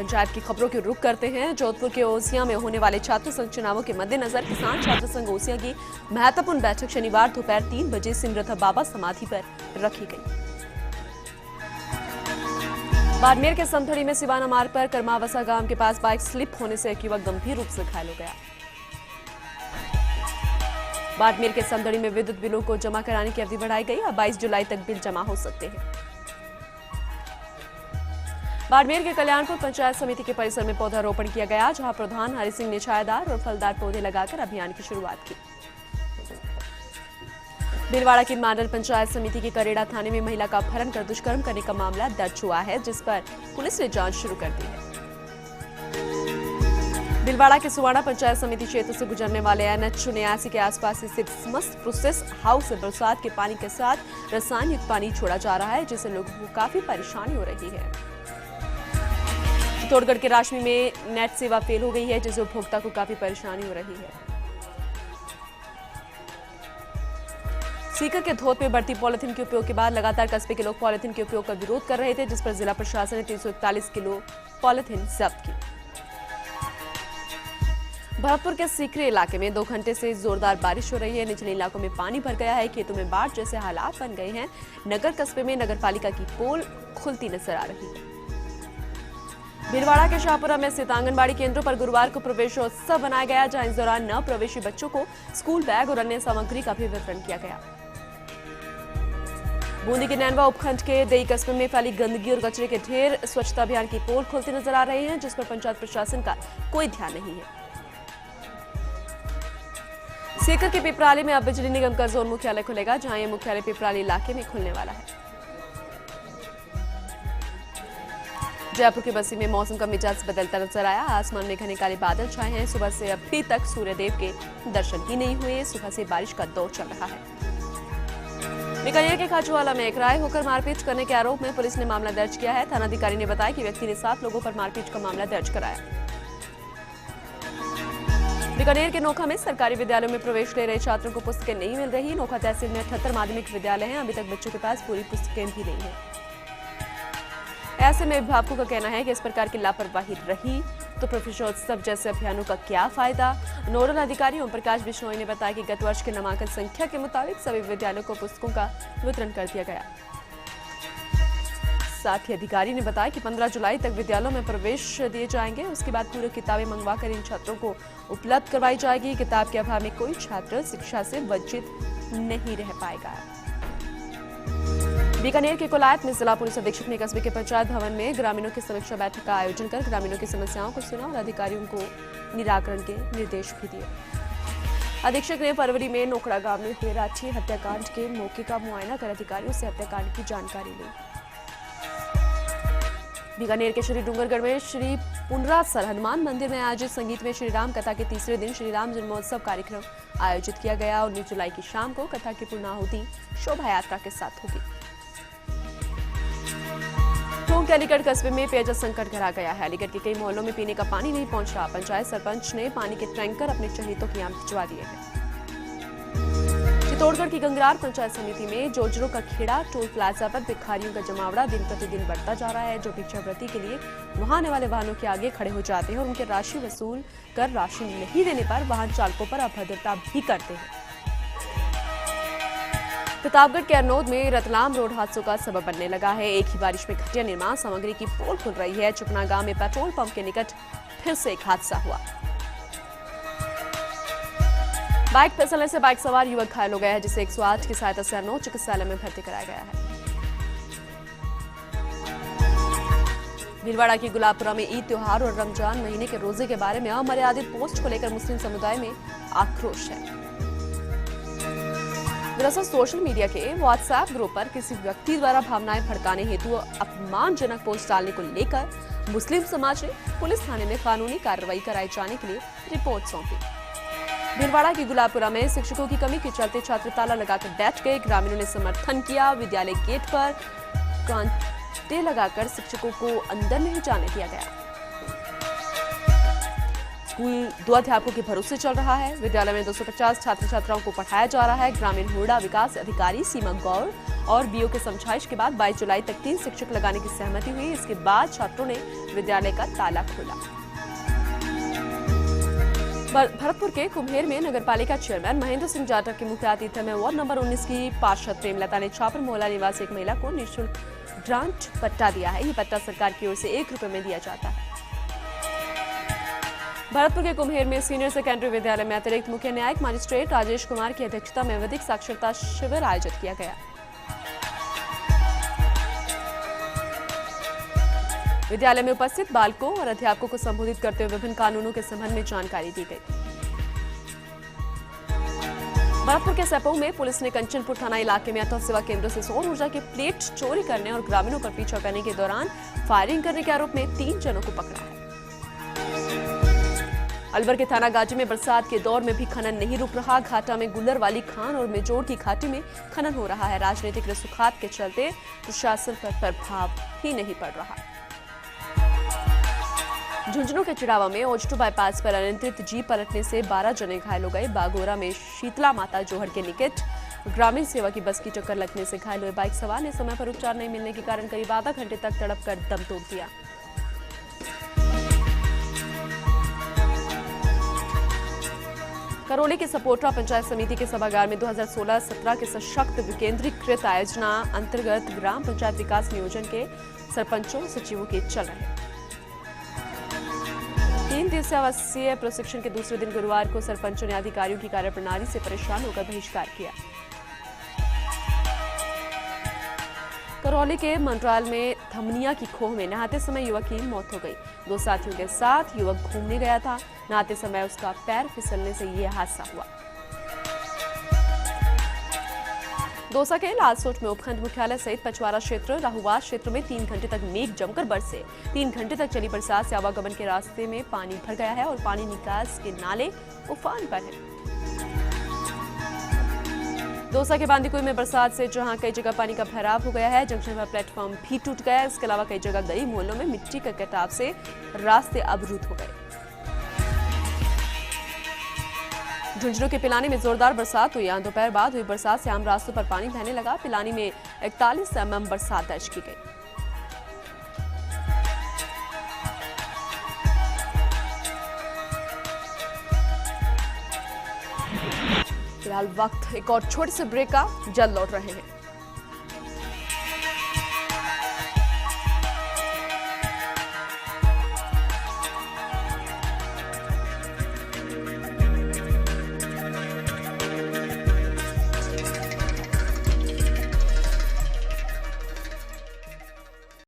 पंचायत की खबरों के रुख करते हैं। जोधपुर के ओसिया में होने वाले छात्र संघ चुनावों के मद्देनजर किसान छात्र संघ ओसिया की महत्वपूर्ण बैठक शनिवार दोपहर 3 बजे सिमरथा बाबा समाधि पर रखी गई। बाड़मेर के समथड़ी में सिवाना मार्ग पर करमावसा गांव के पास बाइक स्लिप होने से एक युवक गंभीर रूप से घायल हो गया। बाड़मेर के समथड़ी में विद्युत बिलों को जमा कराने की अवधि बढ़ाई गई। अब 22 जुलाई तक बिल जमा हो सकते हैं। बाड़मेर के कल्याणपुर पंचायत समिति के परिसर में पौधारोपण किया गया, जहां प्रधान हरि सिंह ने छायादार और फलदार पौधे लगाकर अभियान की शुरुआत की। भीलवाड़ा की मंडल पंचायत समिति के करेड़ा थाने में महिला का अपहरण कर दुष्कर्म करने का मामला दर्ज हुआ है, जिस पर पुलिस ने जांच शुरू कर दी है। भीलवाड़ा के सुवाड़ा पंचायत समिति क्षेत्र से गुजरने वाले NH 79 के आसपास स्थित समस्त प्रोसेस हाउस से बरसात के पानी के साथ रसायन युक्त पानी छोड़ा जा रहा है, जिससे लोगों को काफी परेशानी हो रही है। चित्तौड़गढ़ के राशमी में नेट सेवा फेल हो गई है, जिससे उपभोक्ता को काफी परेशानी हो रही है। सीकर के धोत में बढ़ती पॉलिथीन के उपयोग के बाद लगातार कस्बे के लोग पॉलिथीन के उपयोग का विरोध कर रहे थे, जिस पर जिला प्रशासन ने 341 किलो पॉलिथीन जब्त की। भरतपुर के सीकरे इलाके में 2 घंटे से जोरदार बारिश हो रही है। निचले इलाकों में पानी भर गया है, खेतों में बाढ़ जैसे हालात बन गए हैं। नगर कस्बे में नगरपालिका की पोल खुलती नजर आ रही है। भीलवाड़ा के शाहपुरा में स्थित आंगनबाड़ी केंद्रों पर गुरुवार को प्रवेशोत्सव बनाया गया, जहां इस दौरान न प्रवेशी बच्चों को स्कूल बैग और अन्य सामग्री का भी वितरण किया गया। बूंदी के नैनवा उपखंड के देई कस्बे में फैली गंदगी और कचरे के ढेर स्वच्छता अभियान की पोल खुलती नजर आ रही है, जिस पर पंचायत प्रशासन का कोई ध्यान नहीं है। सीकर के पिपराली में अब बिजली निगम का जोन मुख्यालय खुलेगा, जहां यह मुख्यालय पिपराली इलाके में खुलने वाला है। जयपुर के बस्सी में मौसम का मिजाज बदलता नजर आया। आसमान में घने काले बादल छाए हैं। सुबह से अभी तक सूर्यदेव के दर्शन ही नहीं हुए। सुबह से बारिश का दौर चल रहा है। बीकानेर के खाजूवाला में किराए होकर मारपीट करने के आरोप में पुलिस ने मामला दर्ज किया है। थानाधिकारी ने बताया कि व्यक्ति ने 7 लोगों पर मारपीट का मामला दर्ज कराया। बीकानेर के नोखा में सरकारी विद्यालयों में प्रवेश ले रहे छात्रों को पुस्तकें नहीं मिल रही। नोखा तहसील में 78 माध्यमिक विद्यालय हैं। अभी तक बच्चों के पास पूरी पुस्तकें भी नहीं है। ऐसे में अभिभावकों का कहना है कि इस प्रकार की लापरवाही रही तो प्रवेशोत्सव जैसे अभियानों का क्या फायदा। नोडल अधिकारी ओम प्रकाश बिश्नोई ने बताया कि गत वर्ष के नामांकन संख्या के मुताबिक सभी विद्यालयों को पुस्तकों का वितरण कर दिया गया। साथ ही अधिकारी ने बताया कि 15 जुलाई तक विद्यालयों में प्रवेश दिए जाएंगे। उसके बाद पूरी किताबें मंगवाकर इन छात्रों को उपलब्ध करवाई जाएगी। किताब के अभाव में कोई छात्र शिक्षा से वंचित नहीं रह पाएगा। बीकानेर के कोलायत में जिला पुलिस अधीक्षक ने कस्बे के पंचायत भवन में ग्रामीणों की समीक्षा बैठक का आयोजन कर ग्रामीणों की समस्याओं को सुना और अधिकारियों को निराकरण के निर्देश भी दिए। अधीक्षक ने फरवरी में नोखड़ा गांव में हुए राष्ट्रीय हत्याकांड के मौके का मुआयना कर अधिकारियों से हत्याकांड की जानकारी ली। बीकानेर के श्री डूंगरगढ़ में श्री पुनरासर हनुमान मंदिर में आयोजित संगीत में श्री राम कथा के तीसरे दिन श्री राम जन्मोत्सव कार्यक्रम आयोजित किया गया। 19 जुलाई की शाम को कथा की पूर्णाहुति शोभा यात्रा के साथ होगी। टोंक के अलीगढ़ कस्बे में पेयजल संकट घरा गया है। अलीगढ़ के कई मोहल्लों में पीने का पानी नहीं पहुंच रहा। पंचायत सरपंच ने पानी के टैंकर अपने चहेतों के यहाँ भिजवा दिए हैं। चित्तौड़गढ़ की गंगरार पंचायत समिति में जोजरों का खेड़ा टोल प्लाजा पर भिखारियों का जमावड़ा दिन प्रतिदिन बढ़ता जा रहा है। जो भिक्षावृत्ति के लिए वहां आने वाले वाहनों के आगे खड़े हो जाते हैं और उनके राशि वसूल कर राशि नहीं देने पर वाहन चालकों पर अभद्रता भी करते हैं। प्रतापगढ़ के अरनोद में रतलाम रोड हादसों का सबब बनने लगा है। एक ही बारिश में घटिया निर्माण सामग्री की पोल खुल रही है। चुपना गांव में पेट्रोल पंप के निकट फिर से एक हादसा हुआ। बाइक फिसलने से बाइक सवार युवक घायल हो गया है, जिसे 108 की सहायता से अरनोद चिकित्सालय में भर्ती कराया गया है। भीलवाड़ा की गुलाबपुरा में ईद त्योहार और रमजान महीने के रोजे के बारे में अमर्यादित पोस्ट को लेकर मुस्लिम समुदाय में आक्रोश है। दरअसल सोशल मीडिया के व्हाट्सएप ग्रुप पर किसी व्यक्ति द्वारा भावनाएं भड़काने हेतु अपमानजनक पोस्ट डालने को लेकर मुस्लिम समाज ने पुलिस थाने में कानूनी कार्रवाई कराए जाने के लिए रिपोर्ट सौंपी। भीलवाड़ा की गुलाबपुरा में शिक्षकों की कमी के चलते छात्र ताला लगाकर बैठ गए। ग्रामीणों ने समर्थन किया। विद्यालय गेट पर कांटे लगाकर शिक्षकों को अंदर नहीं जाने दिया गया। स्कूल 2 अध्यापकों के भरोसे चल रहा है। विद्यालय में 250 छात्र छात्राओं को पढ़ाया जा रहा है। ग्रामीण हुडा विकास अधिकारी सीमा गौर और बीओ के समझाइश के बाद 22 जुलाई तक 3 शिक्षक लगाने की सहमति हुई। इसके बाद छात्रों ने विद्यालय का ताला खोला। भरतपुर के कुम्हेर में नगरपालिका चेयरमैन महेंद्र सिंह जाटव के मुख्य आतिथ्य में वार्ड नंबर 19 की पार्षद प्रेमलता ने छापर मोहल्ला निवासी एक महिला को निःशुल्क ग्रांट पट्टा दिया है। ये पट्टा सरकार की ओर से 1 रुपए में दिया जाता है। भरतपुर के कुम्हेर में सीनियर सेकेंडरी विद्यालय में अतिरिक्त मुख्य न्यायिक मजिस्ट्रेट राजेश कुमार की अध्यक्षता में विधिक साक्षरता शिविर आयोजित किया गया। विद्यालय में उपस्थित बालकों और अध्यापकों को संबोधित करते हुए विभिन्न कानूनों के संबंध में जानकारी दी गई। भरतपुर के सैपऊ में पुलिस ने कंचनपुर थाना इलाके में अटल सेवा केंद्र से सौर ऊर्जा के प्लेट चोरी करने और ग्रामीणों पर पीछा करने के दौरान फायरिंग करने के आरोप में 3 जनों को पकड़ा है। अलवर के थाना गाजी में बरसात के दौर में भी खनन नहीं रुक रहा। घाटा में गुल्लर वाली खान और मेजोड़ की घाटी में खनन हो रहा है। राजनीतिक रसूखात के चलते प्रशासन पर प्रभाव ही नहीं पड़ रहा। झुंझुनू के चिड़ावा में ओजटू बाईपास पर अनियंत्रित जीप पलटने से 12 जने घायल हो गए। बागोरा में शीतला माता जोहड़ के निकट ग्रामीण सेवा की बस की टक्कर लगने से घायल हुए बाइक सवार ने समय पर उपचार नहीं मिलने के कारण करीब आधा घंटे तक तड़प कर दम तोड़ दिया। करौली के सपोटरा पंचायत समिति के सभागार में 2016-17 के सशक्त विकेंद्रीकृत आयोजना अंतर्गत ग्राम पंचायत विकास नियोजन के सरपंचों सचिवों के चल रहे 3 दिवसीय आवासीय प्रशिक्षण के दूसरे दिन गुरुवार को सरपंचों ने अधिकारियों की कार्यप्रणाली से परेशान होकर बहिष्कार किया। करौली के मंत्राल में धमनिया की खोह में नहाते समय युवक की मौत हो गई। 2 साथियों के साथ युवक घूमने गया था। नहाते समय उसका पैर फिसलने से यह हादसा हुआ। दौसा के लालसोट में उपखंड मुख्यालय सहित पचवारा क्षेत्र राहुवास क्षेत्र में 3 घंटे तक मेघ जमकर बरसे। 3 घंटे तक चली बरसात से आवागमन के रास्ते में पानी भर गया है और पानी निकास के नाले उफान पर है। दौसा के बांदीकुई में बरसात से जहां कई जगह पानी का भराव हो गया है, जंक्शन पर प्लेटफॉर्म भी टूट गया। इसके अलावा कई जगह गरीब मोहल्लों में मिट्टी के कटाव से रास्ते अवरुद्ध हो गए। झुंझुनू के पिलानी में जोरदार बरसात हुई। यहां दोपहर बाद हुई बरसात से आम रास्तों पर पानी बहने लगा। पिलानी में 41 mm बरसात दर्ज की गई। फिलहाल वक्त एक और छोटे से ब्रेक का, जल्द लौट रहे हैं।